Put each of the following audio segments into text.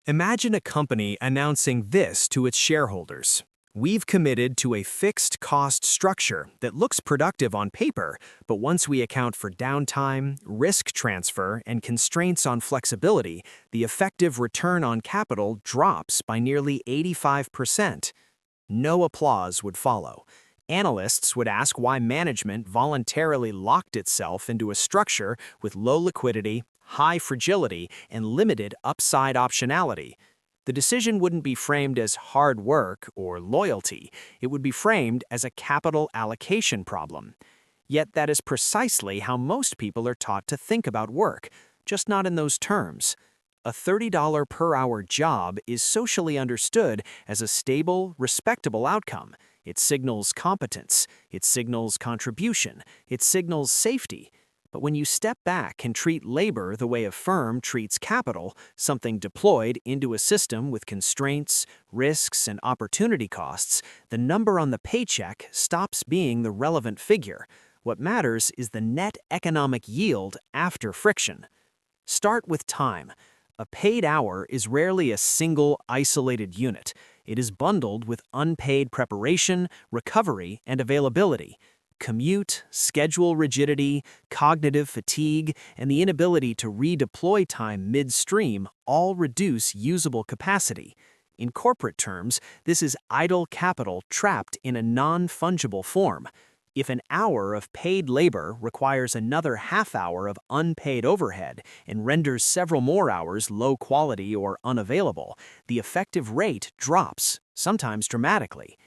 Imagine a company announcing this to its shareholders. We've committed to a fixed cost structure that looks productive on paper, but once we account for downtime, risk transfer, and constraints on flexibility, the effective return on capital drops by nearly 85%. No applause would follow. Analysts would ask why management voluntarily locked itself into a structure with low liquidity, high fragility, and limited upside optionality. The decision wouldn't be framed as hard work or loyalty. It would be framed as a capital allocation problem. Yet that is precisely how most people are taught to think about work, just not in those terms. A $30 per hour job is socially understood as a stable, respectable outcome. It signals competence, it signals contribution, it signals safety. But when you step back and treat labor the way a firm treats capital, something deployed into a system with constraints, risks, and opportunity costs, the number on the paycheck stops being the relevant figure. What matters is the net economic yield after friction. Start with time. A paid hour is rarely a single, isolated unit. It is bundled with unpaid preparation, recovery, and availability. Commute, schedule rigidity, cognitive fatigue, and the inability to redeploy time midstream all reduce usable capacity. In corporate terms, this is idle capital trapped in a non-fungible form. If an hour of paid labor requires another half hour of unpaid overhead and renders several more hours low quality or unavailable, the effective rate drops, sometimes dramatically.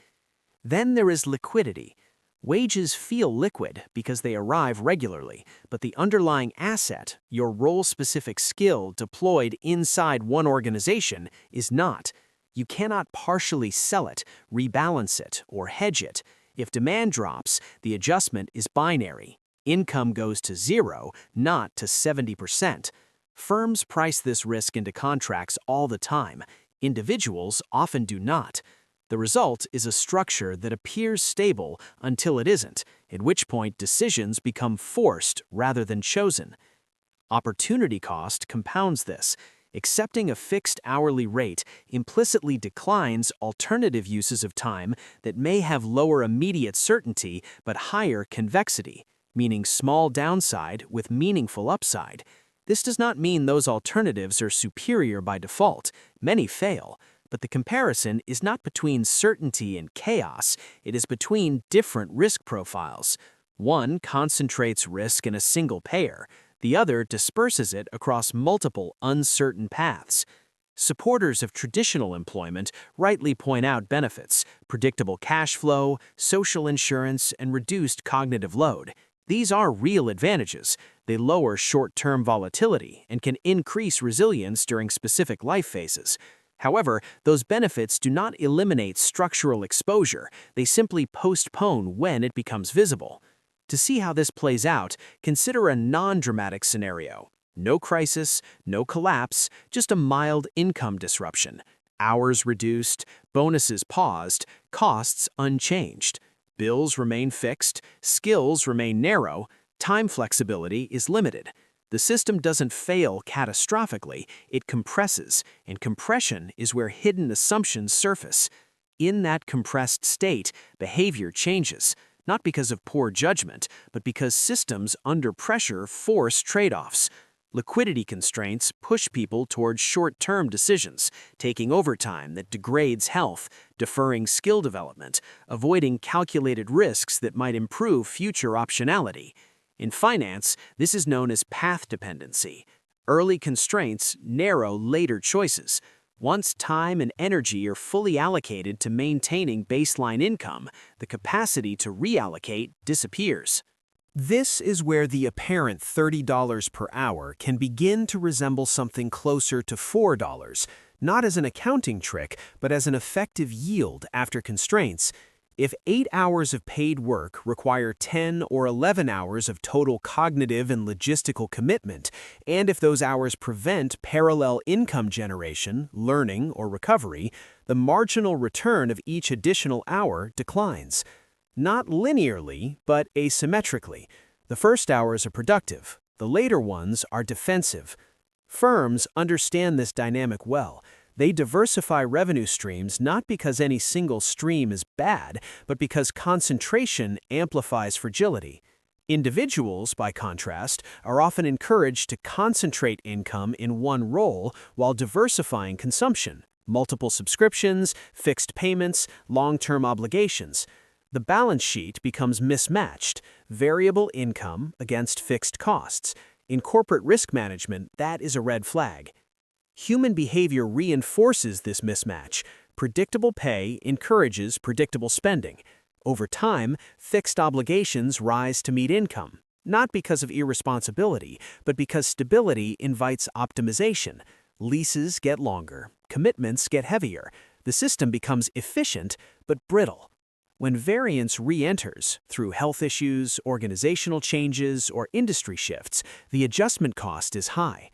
Then there is liquidity. Wages feel liquid because they arrive regularly, but the underlying asset, your role-specific skill deployed inside one organization, is not. You cannot partially sell it, rebalance it, or hedge it. If demand drops, the adjustment is binary. Income goes to zero, not to 70%. Firms price this risk into contracts all the time. Individuals often do not. The result is a structure that appears stable until it isn't, at which point decisions become forced rather than chosen. Opportunity cost compounds this. Accepting a fixed hourly rate implicitly declines alternative uses of time that may have lower immediate certainty but higher convexity, meaning small downside with meaningful upside. This does not mean those alternatives are superior by default. Many fail. But the comparison is not between certainty and chaos, it is between different risk profiles. One concentrates risk in a single payer, the other disperses it across multiple uncertain paths. Supporters of traditional employment rightly point out benefits: predictable cash flow, social insurance, and reduced cognitive load. These are real advantages. They lower short-term volatility and can increase resilience during specific life phases. However, those benefits do not eliminate structural exposure, they simply postpone when it becomes visible. To see how this plays out, consider a non-dramatic scenario. No crisis, no collapse, just a mild income disruption. Hours reduced, bonuses paused, costs unchanged. Bills remain fixed, skills remain narrow, time flexibility is limited. The system doesn't fail catastrophically, it compresses, and compression is where hidden assumptions surface. In that compressed state, behavior changes, not because of poor judgment, but because systems under pressure force trade-offs. Liquidity constraints push people towards short-term decisions, taking overtime that degrades health, deferring skill development, avoiding calculated risks that might improve future optionality. In finance, this is known as path dependency. Early constraints narrow later choices. Once time and energy are fully allocated to maintaining baseline income, the capacity to reallocate disappears. This is where the apparent $30 per hour can begin to resemble something closer to $4, not as an accounting trick, but as an effective yield after constraints. If 8 hours of paid work require 10 or 11 hours of total cognitive and logistical commitment, and if those hours prevent parallel income generation, learning, or recovery, the marginal return of each additional hour declines. Not linearly, but asymmetrically. The first hours are productive, the later ones are defensive. Firms understand this dynamic well. They diversify revenue streams not because any single stream is bad, but because concentration amplifies fragility. Individuals, by contrast, are often encouraged to concentrate income in one role while diversifying consumption, multiple subscriptions, fixed payments, long-term obligations. The balance sheet becomes mismatched, variable income against fixed costs. In corporate risk management, that is a red flag. Human behavior reinforces this mismatch. Predictable pay encourages predictable spending. Over time, fixed obligations rise to meet income, not because of irresponsibility, but because stability invites optimization. Leases get longer, commitments get heavier. The system becomes efficient, but brittle. When variance re-enters through health issues, organizational changes, or industry shifts, the adjustment cost is high.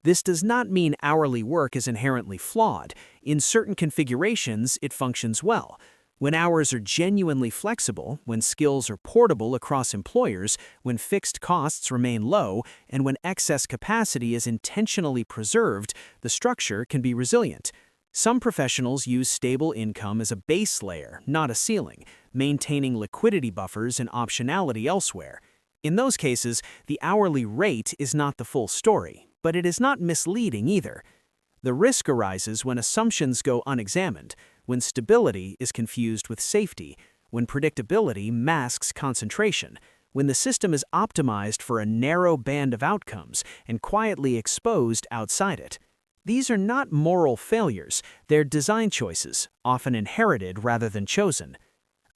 This does not mean hourly work is inherently flawed. In certain configurations, it functions well. When hours are genuinely flexible, when skills are portable across employers, when fixed costs remain low, and when excess capacity is intentionally preserved, the structure can be resilient. Some professionals use stable income as a base layer, not a ceiling, maintaining liquidity buffers and optionality elsewhere. In those cases, the hourly rate is not the full story, but it is not misleading either. The risk arises when assumptions go unexamined, when stability is confused with safety, when predictability masks concentration, when the system is optimized for a narrow band of outcomes and quietly exposed outside it. These are not moral failures, they're design choices, often inherited rather than chosen.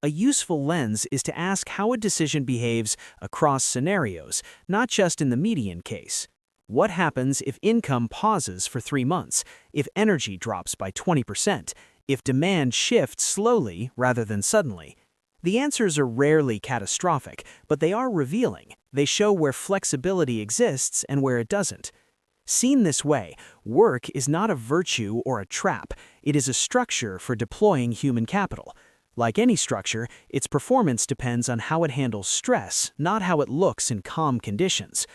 A useful lens is to ask how a decision behaves across scenarios, not just in the median case. What happens if income pauses for 3 months, if energy drops by 20%, if demand shifts slowly rather than suddenly? The answers are rarely catastrophic, but they are revealing. They show where flexibility exists and where it doesn't. Seen this way, work is not a virtue or a trap. It is a structure for deploying human capital. Like any structure, its performance depends on how it handles stress, not how it looks in calm conditions.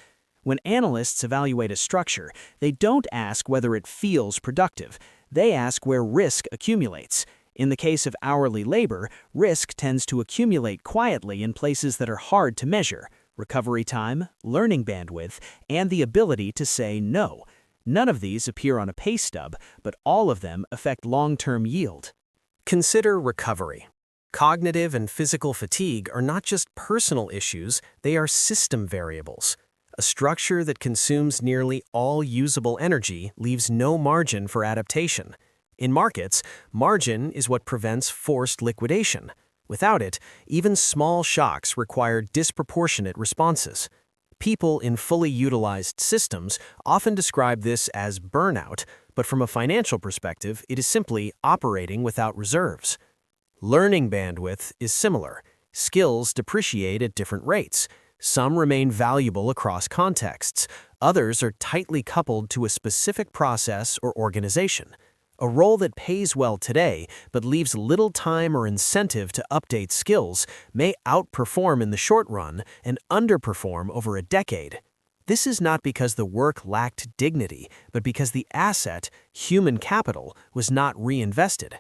When analysts evaluate a structure, they don't ask whether it feels productive. They ask where risk accumulates. In the case of hourly labor, risk tends to accumulate quietly in places that are hard to measure: recovery time, learning bandwidth, and the ability to say no. None of these appear on a pay stub, but all of them affect long-term yield. Consider recovery. Cognitive and physical fatigue are not just personal issues, they are system variables. A structure that consumes nearly all usable energy leaves no margin for adaptation. In markets, margin is what prevents forced liquidation. Without it, even small shocks require disproportionate responses. People in fully utilized systems often describe this as burnout, but from a financial perspective, it is simply operating without reserves. Learning bandwidth is similar. Skills depreciate at different rates. Some remain valuable across contexts. Others are tightly coupled to a specific process or organization. A role that pays well today but leaves little time or incentive to update skills may outperform in the short run and underperform over a decade. This is not because the work lacked dignity, but because the asset, human capital, was not reinvested.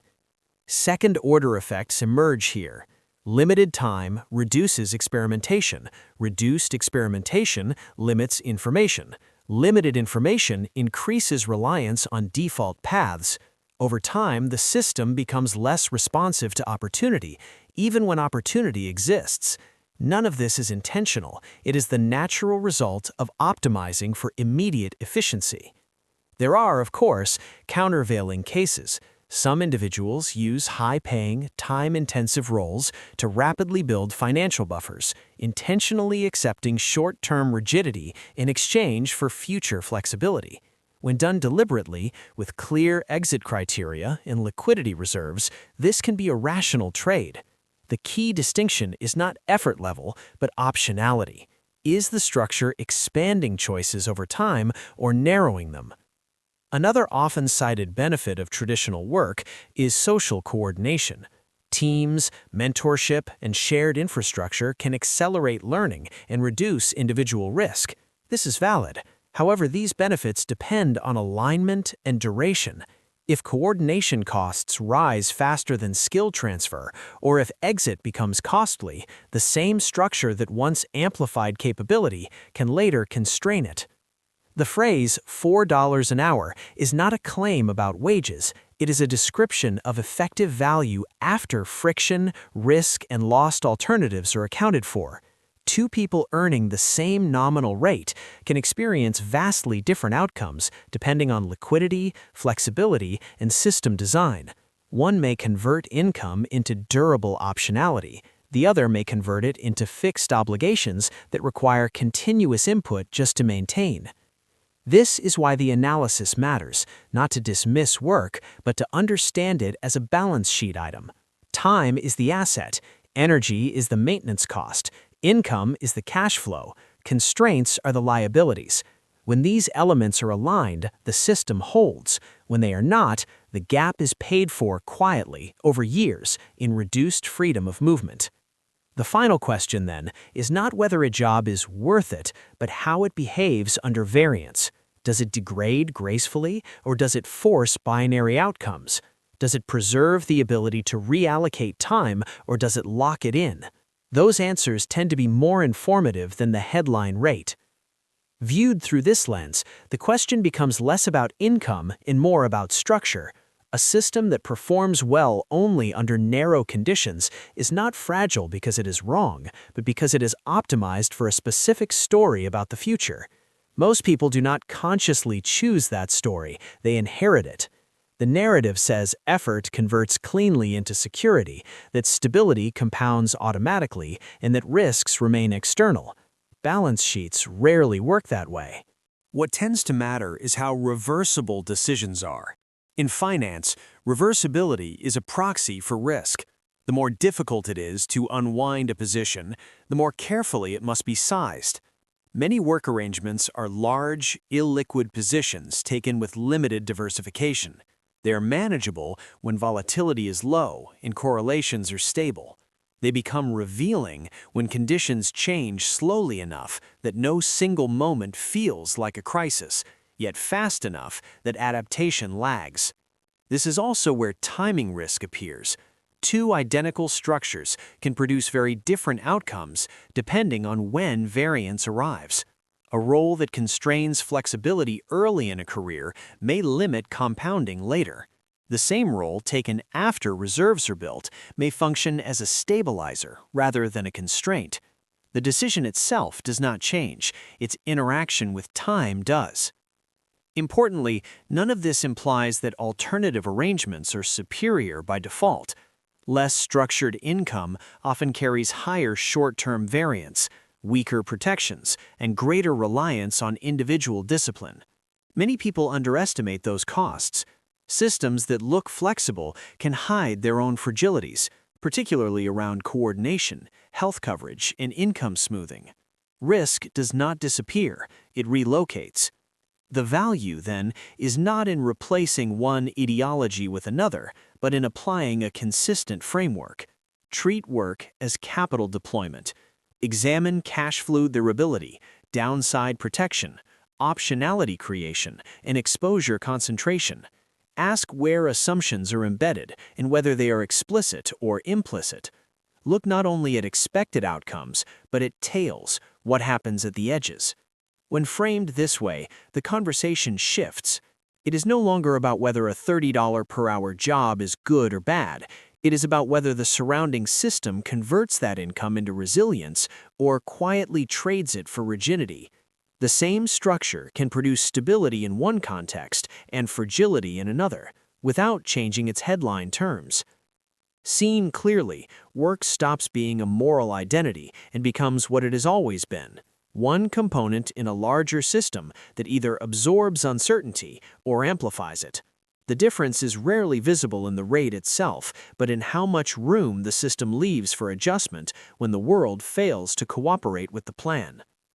Second-order effects emerge here. Limited time reduces experimentation. Reduced experimentation limits information. Limited information increases reliance on default paths. Over time, the system becomes less responsive to opportunity, even when opportunity exists. None of this is intentional. It is the natural result of optimizing for immediate efficiency. There are, of course, countervailing cases. Some individuals use high-paying, time-intensive roles to rapidly build financial buffers, intentionally accepting short-term rigidity in exchange for future flexibility. When done deliberately, with clear exit criteria and liquidity reserves, this can be a rational trade. The key distinction is not effort level, but optionality. Is the structure expanding choices over time or narrowing them? Another often cited benefit of traditional work is social coordination. Teams, mentorship, and shared infrastructure can accelerate learning and reduce individual risk. This is valid. However, these benefits depend on alignment and duration. If coordination costs rise faster than skill transfer, or if exit becomes costly, the same structure that once amplified capability can later constrain it. The phrase $4 an hour is not a claim about wages, it is a description of effective value after friction, risk, and lost alternatives are accounted for. Two people earning the same nominal rate can experience vastly different outcomes depending on liquidity, flexibility, and system design. One may convert income into durable optionality. The other may convert it into fixed obligations that require continuous input just to maintain. This is why the analysis matters, not to dismiss work, but to understand it as a balance sheet item. Time is the asset, energy is the maintenance cost, income is the cash flow, constraints are the liabilities. When these elements are aligned, the system holds. When they are not, the gap is paid for quietly, over years, in reduced freedom of movement. The final question, then, is not whether a job is worth it, but how it behaves under variance. Does it degrade gracefully, or does it force binary outcomes? Does it preserve the ability to reallocate time, or does it lock it in? Those answers tend to be more informative than the headline rate. Viewed through this lens, the question becomes less about income and more about structure. A system that performs well only under narrow conditions is not fragile because it is wrong, but because it is optimized for a specific story about the future. Most people do not consciously choose that story, they inherit it. The narrative says effort converts cleanly into security, that stability compounds automatically, and that risks remain external. Balance sheets rarely work that way. What tends to matter is how reversible decisions are. In finance, reversibility is a proxy for risk. The more difficult it is to unwind a position, the more carefully it must be sized. Many work arrangements are large, illiquid positions taken with limited diversification. They are manageable when volatility is low and correlations are stable. They become revealing when conditions change slowly enough that no single moment feels like a crisis, yet fast enough that adaptation lags. This is also where timing risk appears. Two identical structures can produce very different outcomes depending on when variance arrives. A role that constrains flexibility early in a career may limit compounding later. The same role taken after reserves are built may function as a stabilizer rather than a constraint. The decision itself does not change, its interaction with time does. Importantly, none of this implies that alternative arrangements are superior by default. Less structured income often carries higher short-term variance, weaker protections, and greater reliance on individual discipline. Many people underestimate those costs. Systems that look flexible can hide their own fragilities, particularly around coordination, health coverage, and income smoothing. Risk does not disappear, it relocates. The value, then, is not in replacing one ideology with another, but in applying a consistent framework. Treat work as capital deployment. Examine cash flow durability, downside protection, optionality creation, and exposure concentration. Ask where assumptions are embedded and whether they are explicit or implicit. Look not only at expected outcomes, but at tails, what happens at the edges. When framed this way, the conversation shifts. It is no longer about whether a $30 per hour job is good or bad. It is about whether the surrounding system converts that income into resilience or quietly trades it for rigidity. The same structure can produce stability in one context and fragility in another, without changing its headline terms. Seen clearly, work stops being a moral identity and becomes what it has always been, one component in a larger system that either absorbs uncertainty or amplifies it. The difference is rarely visible in the rate itself, but in how much room the system leaves for adjustment when the world fails to cooperate with the plan.